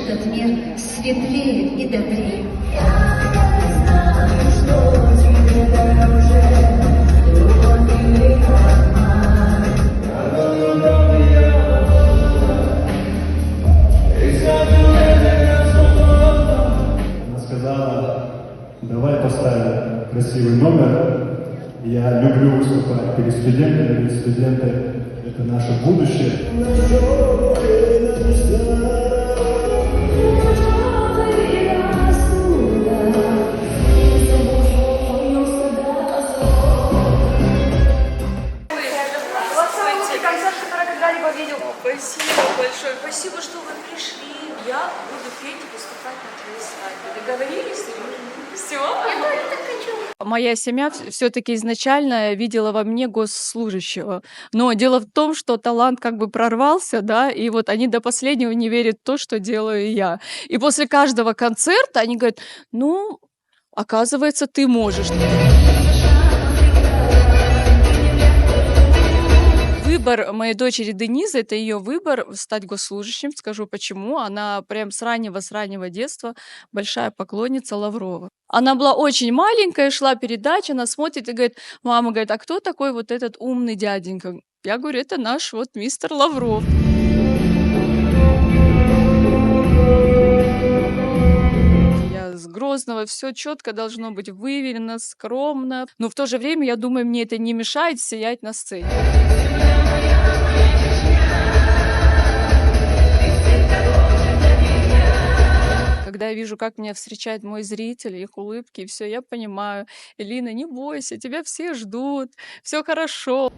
этот мир светлее и добрее. Она сказала, давай поставим красивый номер. Я люблю выступать перед студентами, ведь студенты — это наше будущее. Концерт, который когда-либо видел. Спасибо большое. Спасибо, что вы пришли. Я буду петь и выступать на твоей свадьбе. Договорились? Все? Я тоже так хочу. Моя семья все-таки изначально видела во мне госслужащего. Но дело в том, что талант как бы прорвался, да, и вот они до последнего не верят в то, что делаю я. И после каждого концерта они говорят, ну, оказывается, ты можешь. Выбор моей дочери Денизы — это ее выбор стать госслужащим. Скажу почему. Она прям с раннего детства большая поклонница Лаврова. Она была очень маленькая, шла передача, она смотрит и говорит, мама, говорит, а кто такой вот этот умный дяденька? Я говорю, это наш вот мистер Лавров. Я с Грозного, все четко должно быть выверено, скромно. Но в то же время, я думаю, мне это не мешает сиять на сцене. Когда я вижу, как меня встречает мой зритель, их улыбки, и все, я понимаю, Элина, не бойся, тебя все ждут, все хорошо.